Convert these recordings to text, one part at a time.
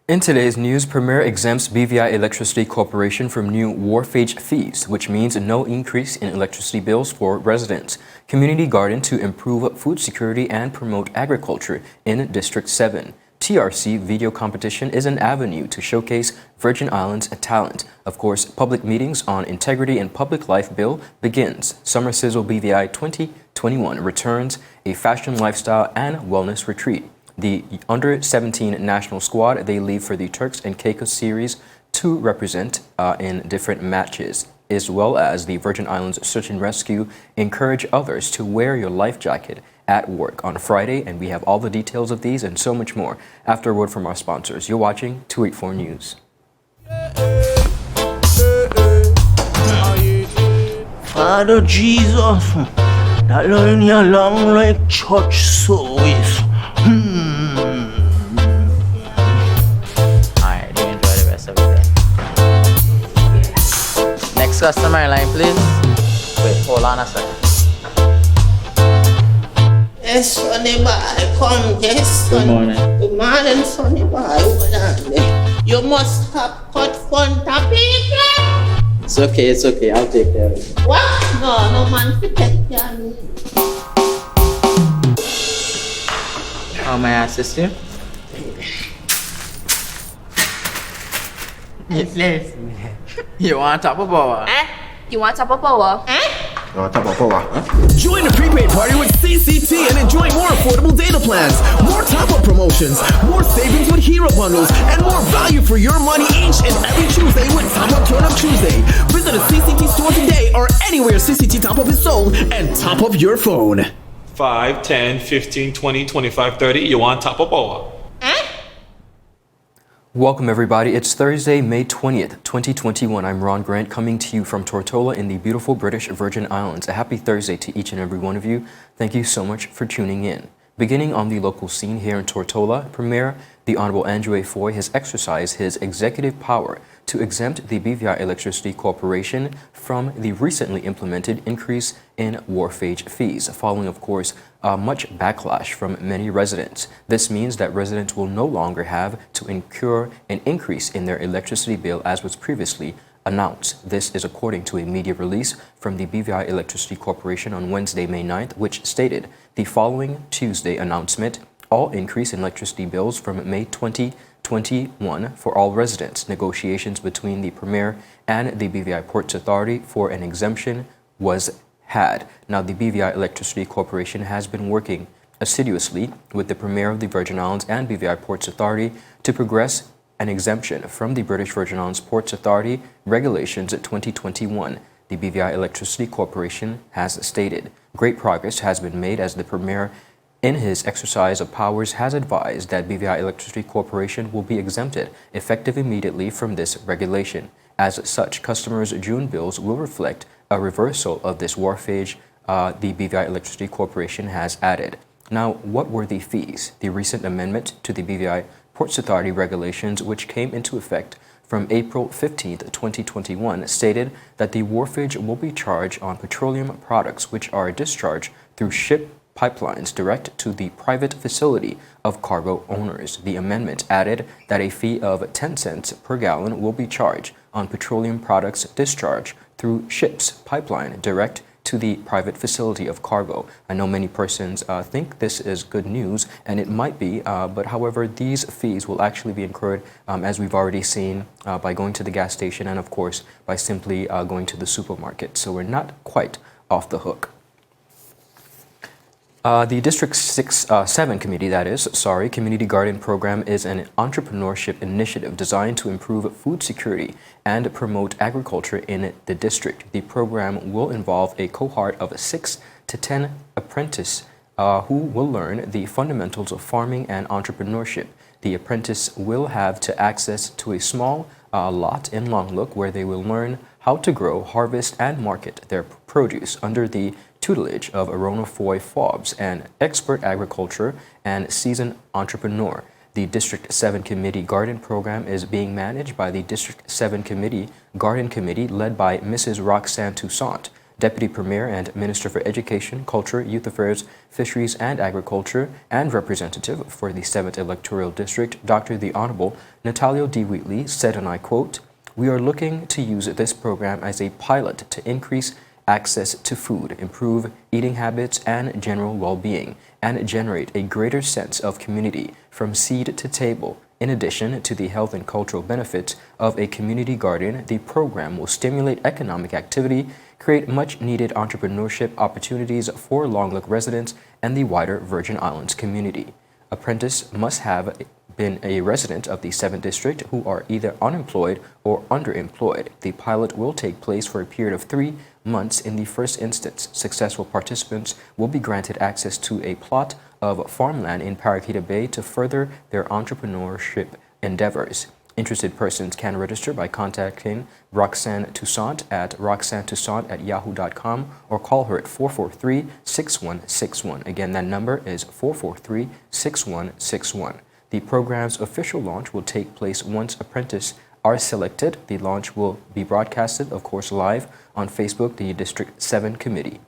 In today's news, Premier exempts BVI Electricity Corporation from new wharfage fees, which means no increase in electricity bills for residents. Community garden to improve food security and promote agriculture in District 7. TRC video competition is an avenue to showcase Virgin Islands talent. Of course, public meetings on integrity and public life bill begins. Summer Sizzle BVI 2021 returns a fashion, lifestyle, and wellness retreat. The U17 National squad, they leave for the Turks and Caicos series to represent in different matches, as well as the Virgin Islands Search and Rescue encourage others to wear your life jacket at work on Friday, and we have all the details of these and so much more after a word from our sponsors. You're watching 284 News. Father Jesus, that line here long like church service. Alright, you enjoy the rest of it then. Next customer line, please. Wait, hold on a second. Yes, Sonny boy, come, yes, Good son. morning. Good morning, Sonny boy. Hold on there. You must have cut front of people. It's okay, I'll take care of it. What? No man to take care of me. How may I assist you? You want top of power? You want top of power? Join the prepaid party with CCT and enjoy more affordable data plans, more top-up promotions, more savings with hero bundles, and more value for your money each and every Tuesday with Top Up Turn Up Tuesday. Visit a CCT store today or anywhere CCT Top Up is sold and top up your phone. 5, 10, 15, 20, 25, 30. You want top of power? Welcome everybody. It's Thursday, May 20th, 2021. I'm Ron Grant coming to you from Tortola in the beautiful British Virgin Islands. A happy Thursday to each and every one of you. Thank you so much for tuning in. Beginning on the local scene here in Tortola, Premier the Honorable Andrew A. Foy has exercised his executive power to exempt the BVI Electricity Corporation from the recently implemented increase in wharfage fees, following, of course, much backlash from many residents. This means that residents will no longer have to incur an increase in their electricity bill as was previously announced. This is according to a media release from the BVI Electricity Corporation on Wednesday, May 9th, which stated the following Tuesday announcement: all increase in electricity bills from May 2021 for all residents. Negotiations between the Premier and the BVI Ports Authority for an exemption was had. Now, the BVI Electricity Corporation has been working assiduously with the Premier of the Virgin Islands and BVI Ports Authority to progress an exemption from the British Virgin Islands Ports Authority Regulations 2021. The BVI Electricity Corporation has stated great progress has been made as the Premier, in his exercise of powers, has advised that BVI Electricity Corporation will be exempted effective immediately from this regulation. As such, customers' June bills will reflect a reversal of this wharfage the BVI Electricity Corporation has added. Now, what were the fees? The recent amendment to the BVI Ports Authority regulations, which came into effect from April 15, 2021, stated that the wharfage will be charged on petroleum products which are discharged through ship pipelines direct to the private facility of cargo owners. The amendment added that a fee of 10 cents per gallon will be charged on petroleum products discharged through ships pipeline direct to the private facility of cargo. I know many persons think this is good news, and it might be, but however, these fees will actually be incurred, as we've already seen, by going to the gas station and, of course, by simply going to the supermarket. So we're not quite off the hook. The District 7 Committee, Community Garden Program is an entrepreneurship initiative designed to improve food security and promote agriculture in the district. The program will involve a cohort of 6 to 10 apprentices who will learn the fundamentals of farming and entrepreneurship. The apprentice will have to access to a small lot in Longlook where they will learn how to grow, harvest, and market their produce under the tutelage of Arona Foy Forbes, an expert agriculture and seasoned entrepreneur. The District 7 Committee Garden Program is being managed by the District 7 Committee Garden Committee led by Mrs. Roxanne Toussaint. Deputy Premier and Minister for Education, Culture, Youth Affairs, Fisheries and Agriculture, and representative for the 7th Electoral District, Dr. the Honorable Natalio D. Wheatley, said, and I quote, "We are looking to use this program as a pilot to increase access to food, improve eating habits and general well-being, and generate a greater sense of community from seed to table. In addition to the health and cultural benefits of a community garden, the program will stimulate economic activity, create much-needed entrepreneurship opportunities for Long Look residents and the wider Virgin Islands community. Apprentices must have been a resident of the 7th District who are either unemployed or underemployed. The pilot will take place for a period of 3 months in the first instance. Successful participants will be granted access to a plot of farmland in Paraquita Bay to further their entrepreneurship endeavors. Interested persons can register by contacting Roxanne Toussaint at roxannetoussaint@yahoo.com or call her at 443-6161. Again, that number is 443-6161. The program's official launch will take place once apprentices are selected. The launch will be broadcasted, of course, live on Facebook, the District 7 Committee.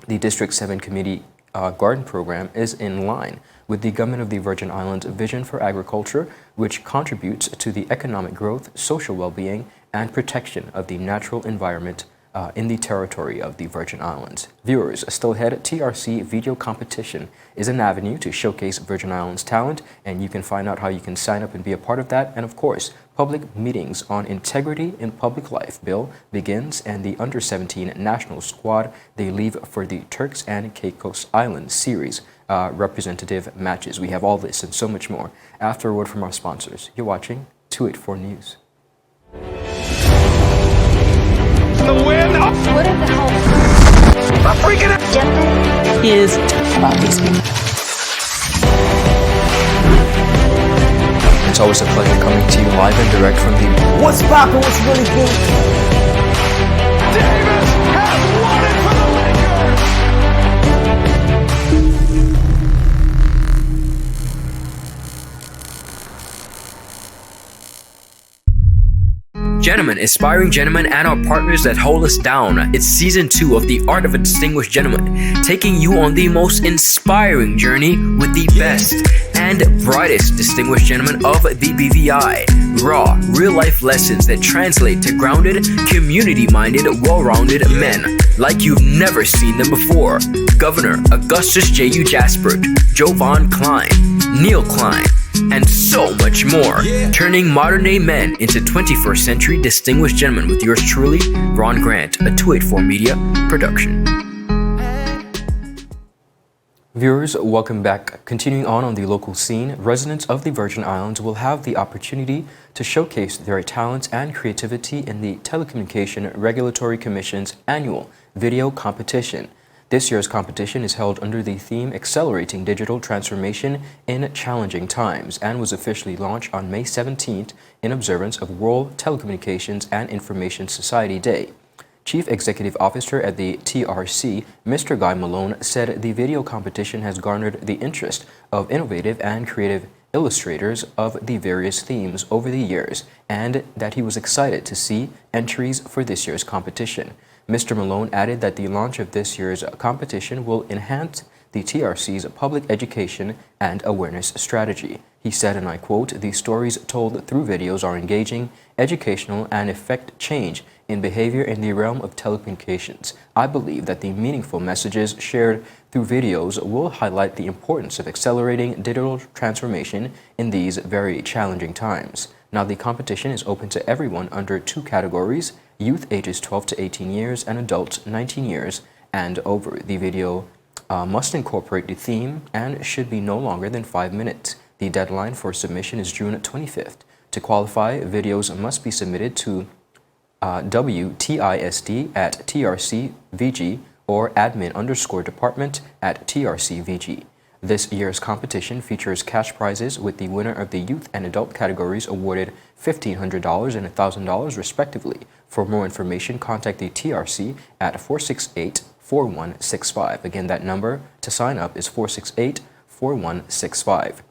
The District 7 Committee Garden Program is in line with the Government of the Virgin Islands' vision for agriculture, which contributes to the economic growth, social well-being, and protection of the natural environment in the territory of the Virgin Islands. Viewers, still ahead, TRC Video Competition is an avenue to showcase Virgin Islands talent, and you can find out how you can sign up and be a part of that. And of course, public meetings on integrity in public life bill begins, and the U17 National squad, they leave for the Turks and Caicos Islands series representative matches. We have all this and so much more after a word from our sponsors. You're watching 284 News. The win. What in the hell? I'm freaking out. Gender is about these people. It's always a pleasure coming to you live and direct from the... What's poppin'? What's really good? Davis has won it for the Gentlemen, aspiring gentlemen, and our partners that hold us down. It's season 2 of The Art of a Distinguished Gentleman, taking you on the most inspiring journey with the best and brightest distinguished gentlemen of the BVI. Raw, real-life lessons that translate to grounded, community-minded, well-rounded men like you've never seen them before. Governor Augustus J.U. Jaspert, Jovan Klein, Neil Klein, and so much more. Turning modern-day men into 21st century distinguished gentlemen with yours truly, Ron Grant, a 284 Media production. Viewers, welcome back. Continuing on the local scene, residents of the Virgin Islands will have the opportunity to showcase their talents and creativity in the Telecommunication Regulatory Commission's annual video competition. This year's competition is held under the theme Accelerating Digital Transformation in Challenging Times and was officially launched on May 17th in observance of World Telecommunications and Information Society Day. Chief Executive Officer at the TRC, Mr. Guy Malone, said the video competition has garnered the interest of innovative and creative illustrators of the various themes over the years, and that he was excited to see entries for this year's competition. Mr. Malone added that the launch of this year's competition will enhance the TRC's public education and awareness strategy. He said, and I quote, "The stories told through videos are engaging, educational, and affect change in behavior in the realm of telecommunications. I believe that the meaningful messages shared through videos will highlight the importance of accelerating digital transformation in these very challenging times." Now, the competition is open to everyone under 2 categories: youth ages 12 to 18 years and adults 19 years and over. The video must incorporate the theme and should be no longer than 5 minutes. The deadline for submission is June 25th. To qualify, videos must be submitted to WTISD@TRCVG or admin_department@TRCVG. This year's competition features cash prizes, with the winner of the youth and adult categories awarded $1,500 and $1,000 respectively. For more information, contact the TRC at 468-4165. Again, that number to sign up is 468-4165.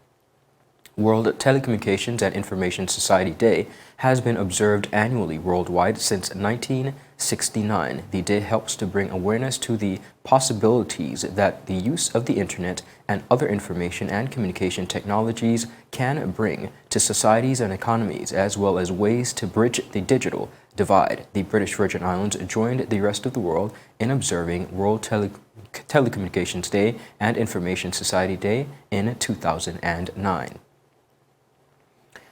World Telecommunications and Information Society Day has been observed annually worldwide since 19 69. The day helps to bring awareness to the possibilities that the use of the internet and other information and communication technologies can bring to societies and economies, as well as ways to bridge the digital divide. The British Virgin Islands joined the rest of the world in observing World Telecommunications Day and Information Society Day in 2009.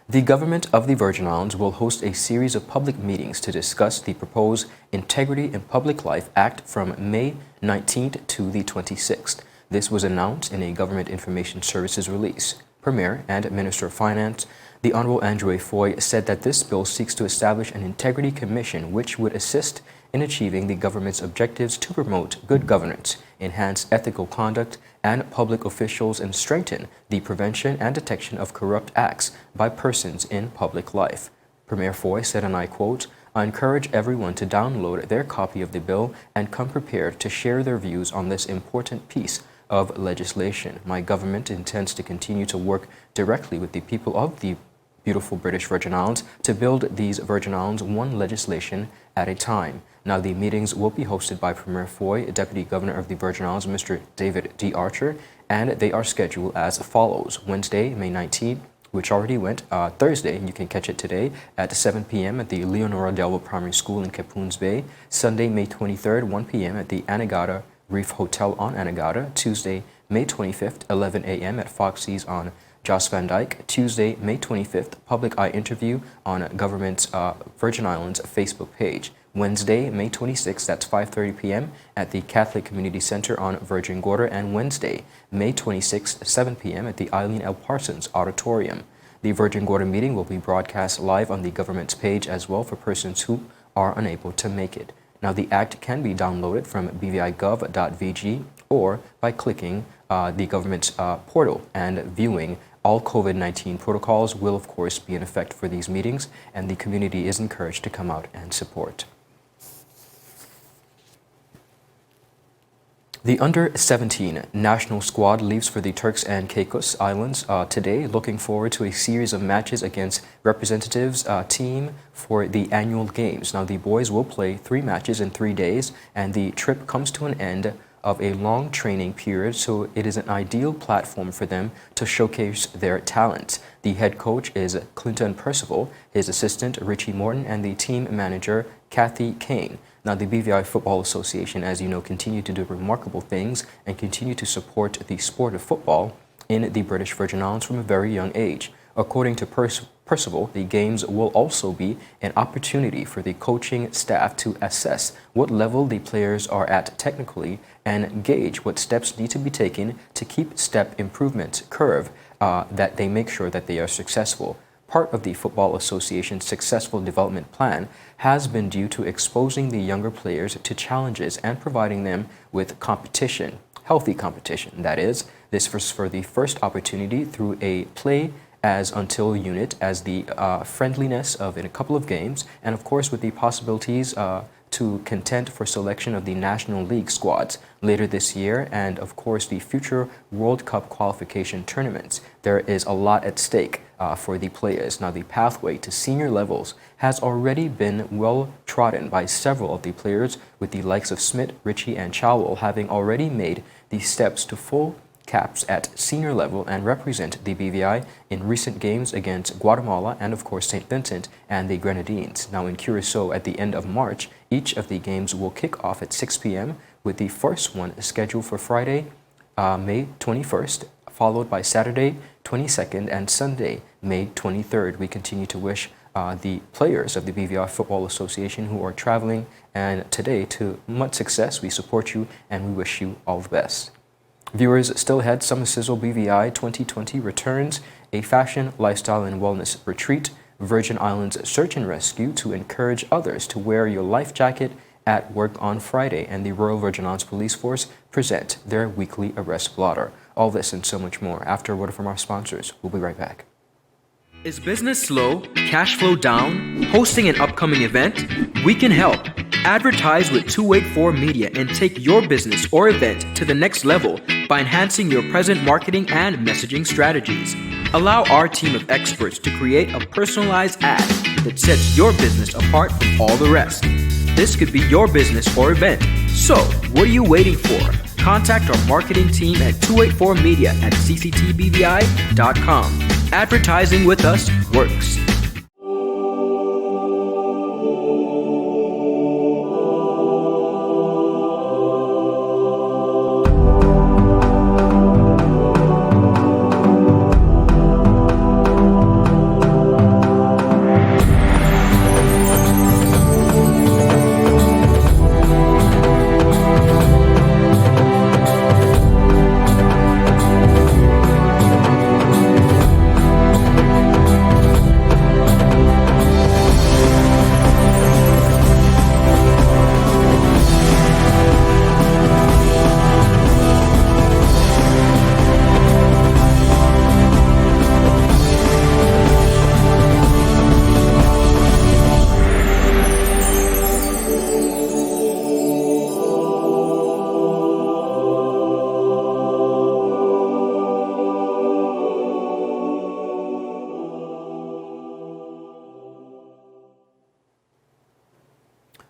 The government of the Virgin Islands will host a series of public meetings to discuss the proposed Integrity in Public Life Act from May 19th to the 26th. This was announced in a Government Information Services release. Premier and Minister of Finance, the Honorable Andrew Foy, said that this bill seeks to establish an integrity commission which would assist in achieving the government's objectives to promote good governance, enhance ethical conduct and public officials, and strengthen the prevention and detection of corrupt acts by persons in public life. Premier Foy said, and I quote, "I encourage everyone to download their copy of the bill and come prepared to share their views on this important piece of legislation. My government intends to continue to work directly with the people of the beautiful British Virgin Islands to build these Virgin Islands one legislation at a time." Now, the meetings will be hosted by Premier Foy, Deputy Governor of the Virgin Islands, Mr. David D. Archer, and they are scheduled as follows. Wednesday, May 19th, which already went, Thursday, you can catch it today at 7 p.m. at the Leonora Delva Primary School in Capoons Bay. Sunday, May 23rd, 1 p.m. at the Anegada Reef Hotel on Anegada. Tuesday, May 25th, 11 a.m. at Foxy's on Jos Van Dyke. Tuesday, May 25th, public eye interview on government's Virgin Islands Facebook page. Wednesday, May 26th, that's 5:30 p.m. at the Catholic Community Center on Virgin Gorda. And Wednesday, May 26th, 7 p.m. at the Eileen L. Parsons Auditorium. The Virgin Gorda meeting will be broadcast live on the government's page as well for persons who are unable to make it. Now, the act can be downloaded from bvigov.vg or by clicking the government's portal and viewing. All COVID-19 protocols will, of course, be in effect for these meetings, and the community is encouraged to come out and support. The Under-17 National squad leaves for the Turks and Caicos Islands today, looking forward to a series of matches against representatives team for the annual games. Now, the boys will play 3 matches in 3 days, and the trip comes to an end of a long training period, so it is an ideal platform for them to showcase their talents. The head coach is Clinton Percival, his assistant Richie Morton, and the team manager Kathy Kane. Now, the BVI Football Association, as you know, continue to do remarkable things and continue to support the sport of football in the British Virgin Islands from a very young age. According to Percival, the games will also be an opportunity for the coaching staff to assess what level the players are at technically and gauge what steps need to be taken to keep step improvement curve that they make sure that they are successful. Part of the Football Association's successful development plan has been due to exposing the younger players to challenges and providing them with competition, healthy competition, that is. This was for the first opportunity through a play as until unit, as the friendliness of in a couple of games, and of course with the possibilities to contend for selection of the National League squads later this year, and of course the future World Cup qualification tournaments. There is a lot at stake for the players. Now, the pathway to senior levels has already been well trodden by several of the players, with the likes of Smith, Ritchie, and Chowell having already made the steps to full caps at senior level and represent the BVI in recent games against Guatemala and of course St. Vincent and the Grenadines. Now, in Curacao at the end of March, each of the games will kick off at 6 p.m. with the first one scheduled for Friday, May 21st, followed by Saturday 22nd and Sunday, May 23rd. We continue to wish the players of the BVI Football Association who are traveling and today to much success. We support you and we wish you all the best. Viewers, still ahead, Summer Sizzle BVI 2020 returns, a fashion, lifestyle, and wellness retreat, Virgin Islands Search and Rescue to encourage others to wear your life jacket at work on Friday, and the Royal Virgin Islands Police Force present their weekly arrest blotter. All this and so much more after a word from our sponsors. We'll be right back. Is business slow? Cash flow down? Hosting an upcoming event? We can help. Advertise with 284 Media and take your business or event to the next level by enhancing your present marketing and messaging strategies. Allow our team of experts to create a personalized ad that sets your business apart from all the rest. this could be your business or event. So, what are you waiting for? Contact our marketing team at 284media@cctbvi.com. Advertising with us works.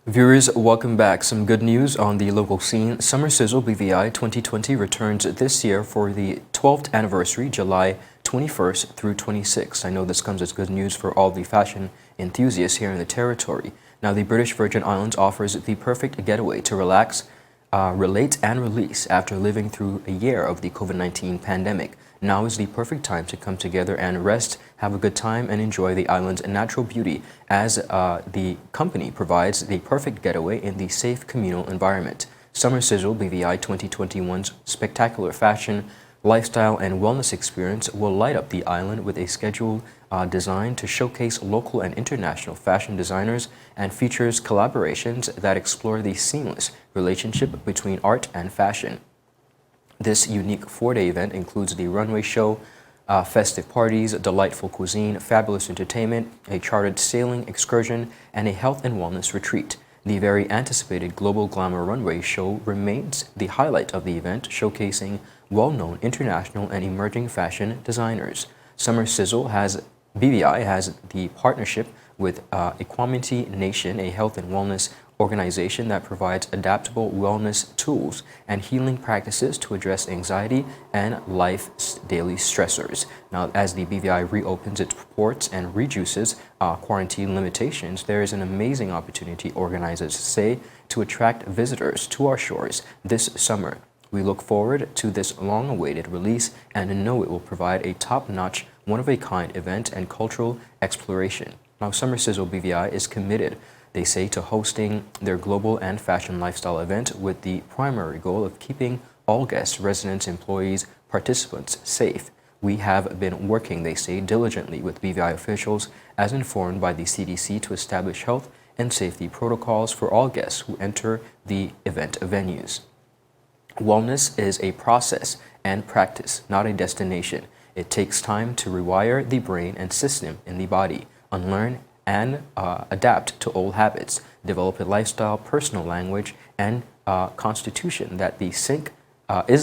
Viewers, welcome back. Some good news on the local scene. Summer Sizzle BVI 2020 returns this year for the 12th anniversary, July 21st through 26th. I know this comes as good news for all the fashion enthusiasts here in the territory. Now, the British Virgin Islands offers the perfect getaway to relax, relate, and release after living through a year of the COVID-19 pandemic. Now is the perfect time to come together and rest, have a good time, and enjoy the island's natural beauty as the company provides the perfect getaway in the safe communal environment. Summer Sizzle BVI 2021's spectacular fashion, lifestyle, and wellness experience will light up the island with a schedule designed to showcase local and international fashion designers and features collaborations that explore the seamless relationship between art and fashion. This unique four-day event includes the runway show, festive parties, delightful cuisine, fabulous entertainment, a chartered sailing excursion, and a health and wellness retreat. The very anticipated Global Glamour Runway show remains the highlight of the event, showcasing well-known international and emerging fashion designers. Summer Sizzle BVI has the partnership with Equanimity Nation, a health and wellness organization that provides adaptable wellness tools and healing practices to address anxiety and life's daily stressors. Now, as the BVI reopens its ports and reduces quarantine limitations, there is an amazing opportunity, organizers say, to attract visitors to our shores this summer. We look forward to this long-awaited release and know it will provide a top-notch, one-of-a-kind event and cultural exploration. Now, Summer Sizzle BVI is committed, they say, to hosting their global and fashion lifestyle event with the primary goal of keeping all guests, residents, employees, participants safe. We have been working, they say, diligently with BVI officials as informed by the CDC to establish health and safety protocols for all guests who enter the event venues. Wellness is a process and practice, not a destination. It takes time to rewire the brain and system in the body, unlearn and adapt to old habits, develop a lifestyle, personal language, and constitution that is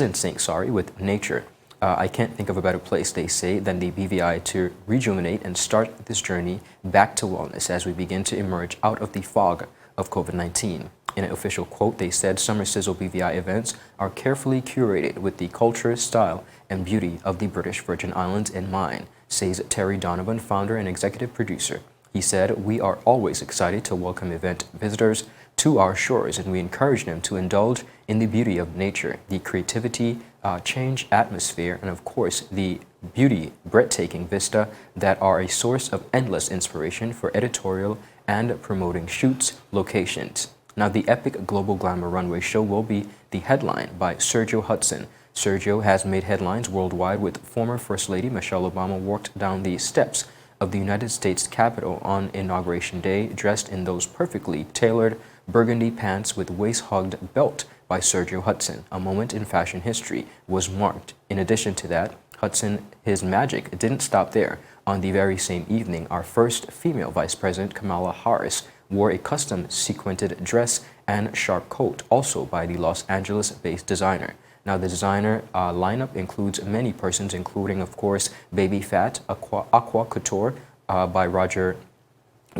in sync with nature. I can't think of a better place, they say, than the BVI to rejuvenate and start this journey back to wellness as we begin to emerge out of the fog of COVID-19. In an official quote, they said Summer Sizzle BVI events are carefully curated with the culture, style, and beauty of the British Virgin Islands in mind, says Terry Donovan, founder and executive producer. He said, "We are always excited to welcome event visitors to our shores, and we encourage them to indulge in the beauty of nature, the creativity, change atmosphere, and of course, the beauty, breathtaking vista that are a source of endless inspiration for editorial and promoting shoots locations." Now, the epic Global Glamour Runway show will be the headline by Sergio Hudson. Sergio has made headlines worldwide with former First Lady Michelle Obama walked down the steps of the United States Capitol on Inauguration Day, dressed in those perfectly tailored burgundy pants with waist-hugged belt by Sergio Hudson. A moment in fashion history was marked. In addition to that, Hudson, his magic didn't stop there. On the very same evening, our first female Vice President, Kamala Harris, wore a custom sequined dress and sharp coat, also by the Los Angeles-based designer. Now, the designer lineup includes many persons, including, of course, Baby Fat, Aqua Couture by Roger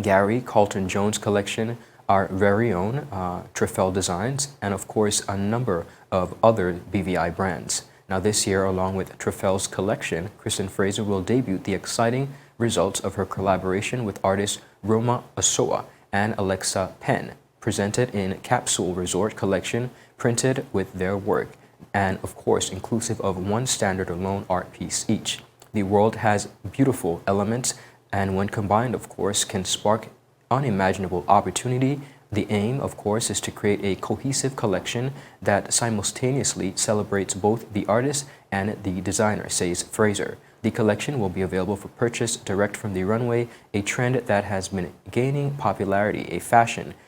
Gary, Carlton Jones Collection, our very own Trefel Designs, and of course a number of other BVI brands. Now this year, along with Trefel's collection, Kristen Fraser will debut the exciting results of her collaboration with artists Roma Osoa and Alexa Penn, presented in Capsule Resort collection, printed with their work, and of course inclusive of one standard alone art piece each. The world has beautiful elements, and when combined, of course, can spark unimaginable opportunity. The aim, of course, is to create a cohesive collection that simultaneously celebrates both the artist and the designer, says Fraser. The collection will be available for purchase direct from the runway, a trend that has been gaining popularity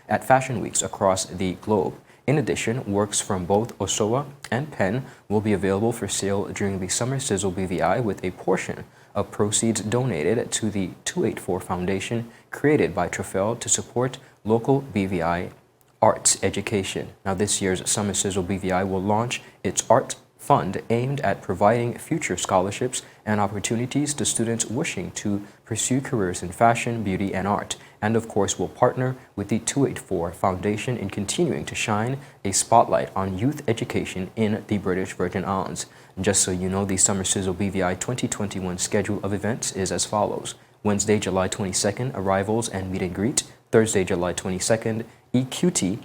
at fashion weeks across the globe. In addition, works from both Osoa and Penn will be available for sale during the Summer Sizzle BVI, with a portion of proceeds donated to the 284 Foundation created by Trefel to support local BVI arts education. Now this year's Summer Sizzle BVI will launch its art fund aimed at providing future scholarships and opportunities to students wishing to pursue careers in fashion, beauty, and art, and of course will partner with the 284 Foundation in continuing to shine a spotlight on youth education in the British Virgin Islands. Just so you know, the Summer Sizzle BVI 2021 schedule of events is as follows: Wednesday, July 22nd, arrivals and meet and greet. Thursday, July 22nd, EQT,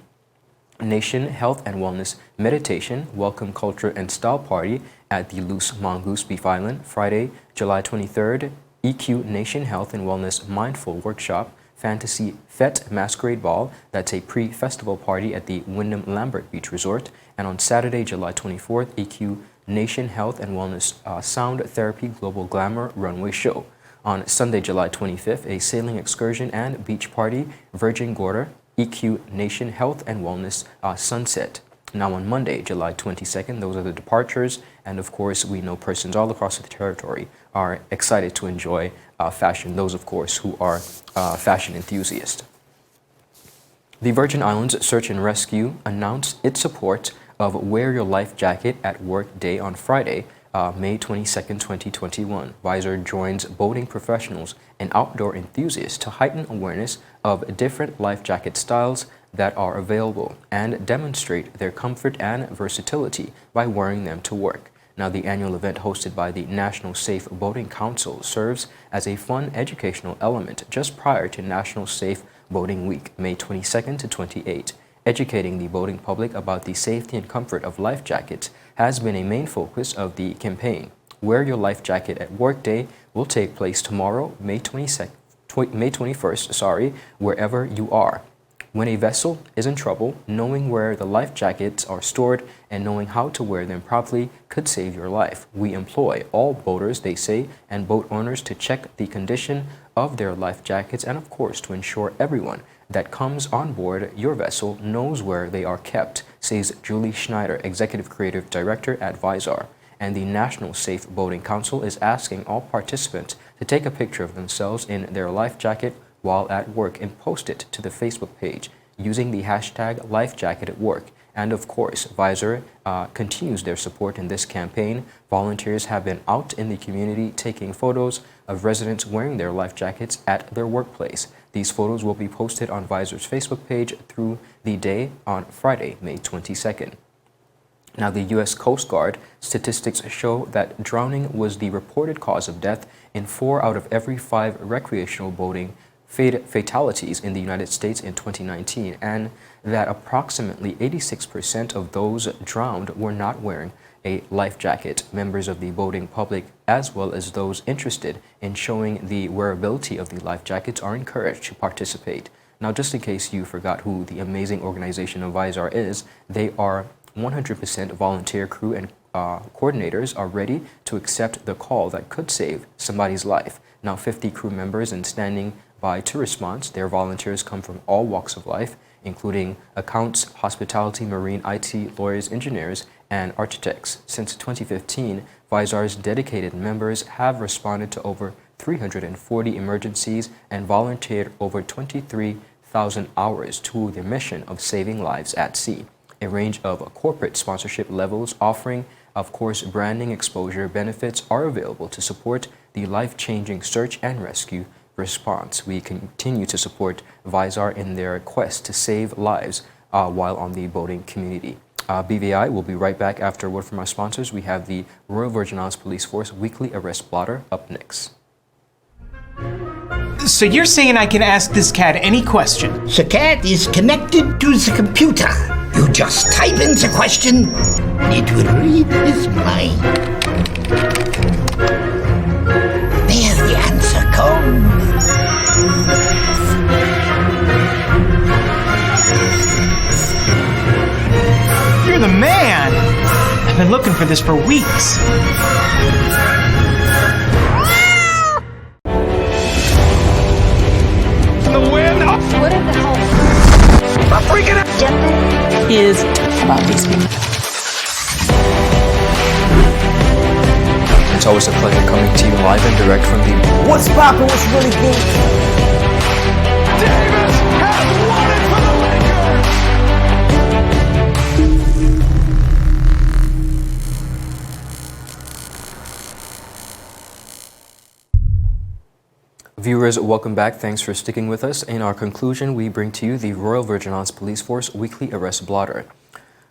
Nation, Health and Wellness Meditation, Welcome Culture and Style Party at the Loose Mongoose Beef Island. Friday, July 23rd, EQ Nation, Health and Wellness Mindful Workshop, Fantasy Fete Masquerade Ball, that's a pre-festival party at the Wyndham Lambert Beach Resort. And on Saturday, July 24th, EQ Nation, Health and Wellness Sound Therapy Global Glamour Runway Show. On Sunday, July 25th, a sailing excursion and beach party, Virgin Gorda, EQ Nation Health and Wellness Sunset. Now on Monday, July 22nd, those are the departures, and of course we know persons all across the territory are excited to enjoy fashion, those of course who are fashion enthusiasts. The Virgin Islands Search and Rescue announced its support of Wear Your Life Jacket at Work Day on Friday, May 22nd, 2021. Visor joins boating professionals and outdoor enthusiasts to heighten awareness of different life jacket styles that are available and demonstrate their comfort and versatility by wearing them to work. Now, the annual event hosted by the National Safe Boating Council serves as a fun educational element just prior to National Safe Boating Week, May 22nd to 28. Educating the boating public about the safety and comfort of life jackets has been a main focus of the campaign. Wear Your Life Jacket at Work Day will take place tomorrow, May 21st, wherever you are. When a vessel is in trouble, knowing where the life jackets are stored and knowing how to wear them properly could save your life. We employ all boaters, they say, and boat owners to check the condition of their life jackets and, of course, to ensure everyone that comes on board your vessel knows where they are kept, says Julie Schneider, Executive Creative Director at Visor. And the National Safe Boating Council is asking all participants to take a picture of themselves in their life jacket while at work and post it to the Facebook page using the hashtag LifeJacketAtWork. And of course, Visor continues their support in this campaign. Volunteers have been out in the community taking photos of residents wearing their life jackets at their workplace. These photos will be posted on Visor's Facebook page through the day on Friday, May 22nd. Now, the U.S. Coast Guard statistics show that drowning was the reported cause of death in 4 out of every 5 recreational boating fatalities in the United States in 2019, and that approximately 86% of those drowned were not wearing a life jacket. Members of the boating public, as well as those interested in showing the wearability of the life jackets, are encouraged to participate. Now, just in case you forgot who the amazing organization of Visor is, they are 100% volunteer crew, and coordinators are ready to accept the call that could save somebody's life. Now, 50 crew members and standing by to respond. Their volunteers come from all walks of life, including accounts, hospitality, marine, IT, lawyers, engineers, and architects. Since 2015, Visor's dedicated members have responded to over 340 emergencies and volunteered over 23,000 hours to the mission of saving lives at sea. A range of corporate sponsorship levels offering, of course, branding exposure benefits are available to support the life-changing search and rescue response. We continue to support VISAR in their quest to save lives while on the boating community. BVI will be right back after a word from our sponsors. We have the Royal Virgin Islands Police Force Weekly Arrest Blotter up next. So you're saying I can ask this cat any question? The cat is connected to the computer. You just type in the question, it will read his mind. There the answer comes. You're the man! I've been looking for this for weeks. The wind. What in the hell I'm freaking out. is about these people? It's always a pleasure coming to you live and direct from the What's poppin'? What's really good? Davis has won it for the Lakers. Viewers, welcome back. Thanks for sticking with us. In our conclusion, we bring to you the Royal Virgin Islands Police Force Weekly Arrest Blotter.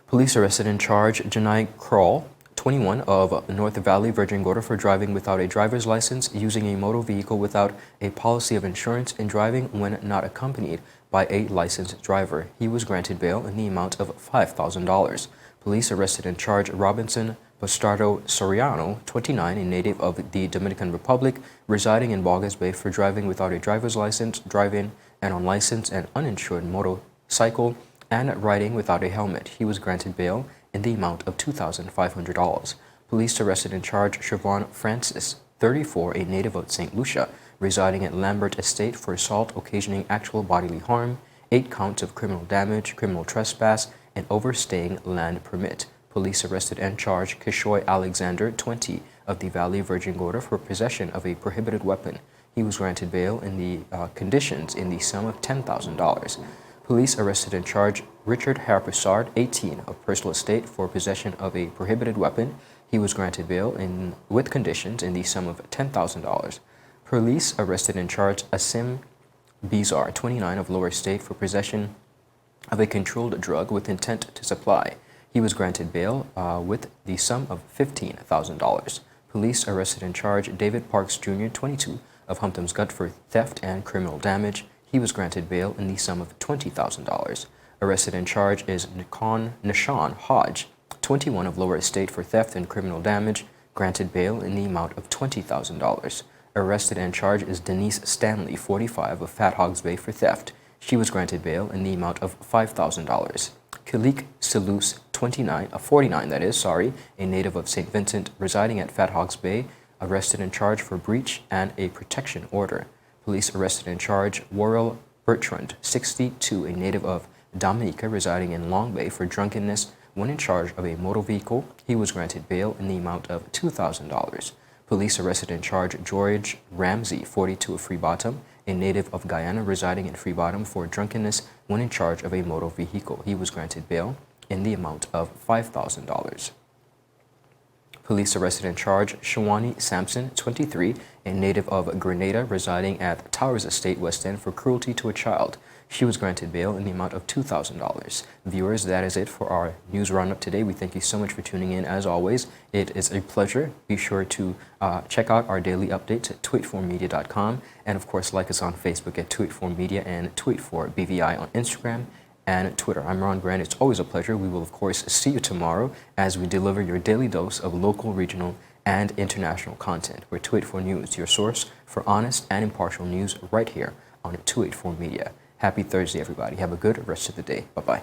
Police arrested in charge Janai Kroll, 21, of North Valley, Virgin Gorda, for driving without a driver's license, using a motor vehicle without a policy of insurance, and driving when not accompanied by a licensed driver. He was granted bail in the amount of $5,000. Police arrested and charged Robinson Bastardo Soriano, 29, a native of the Dominican Republic, residing in Bogas Bay, for driving without a driver's license, driving an unlicensed and uninsured motorcycle, and riding without a helmet. He was granted bail in the amount of $2,500. Police arrested and charged Siobhan Francis, 34, a native of St. Lucia, residing at Lambert Estate, for assault occasioning actual bodily harm, 8 counts of criminal damage, criminal trespass, and overstaying land permit. Police arrested and charged Kishoy Alexander, 20, of the Valley Virgin Gorda, for possession of a prohibited weapon. He was granted bail in the conditions in the sum of $10,000. Police arrested and charged Richard Harpissard, 18, of Purcell Estate, for possession of a prohibited weapon. He was granted bail with conditions in the sum of $10,000. Police arrested and charged Asim Bizar, 29, of Lower Estate, for possession of a controlled drug with intent to supply. He was granted bail with the sum of $15,000. Police arrested and charged David Parks Jr., 22, of Humpton's Gut, for theft and criminal damage. He was granted bail in the sum of $20,000. Arrested and charged is Nishan Hodge, 21, of Lower Estate, for theft and criminal damage, granted bail in the amount of $20,000. Arrested and charged is Denise Stanley, 45, of Fat Hogs Bay, for theft. She was granted bail in the amount of $5,000. Kalik Selous, 49, a native of St. Vincent, residing at Fat Hogs Bay, arrested and charged for breach and a protection order. Police arrested and charged Worrell Bertrand, 62, a native of Dominica, residing in Long Bay, for drunkenness when in charge of a motor vehicle. He was granted bail in the amount of $2,000. Police arrested and charged George Ramsey, 42, of Free Bottom, a native of Guyana, residing in Free Bottom, for drunkenness when in charge of a motor vehicle. He was granted bail in the amount of $5,000. Police arrested and charged Shawani Sampson, 23, a native of Grenada, residing at Towers Estate, West End, for cruelty to a child. She was granted bail in the amount of $2,000. Viewers, that is it for our news roundup today. We thank you so much for tuning in. As always, it is a pleasure. Be sure to check out our daily updates at tweet4media.com, and of course, like us on Facebook at tweet4media and tweet4BVI on Instagram and Twitter. I'm Ron Grant. It's always a pleasure. We will, of course, see you tomorrow as we deliver your daily dose of local, regional, and international content. We're 284 News, your source for honest and impartial news right here on 284 Media. Happy Thursday, everybody. Have a good rest of the day. Bye-bye.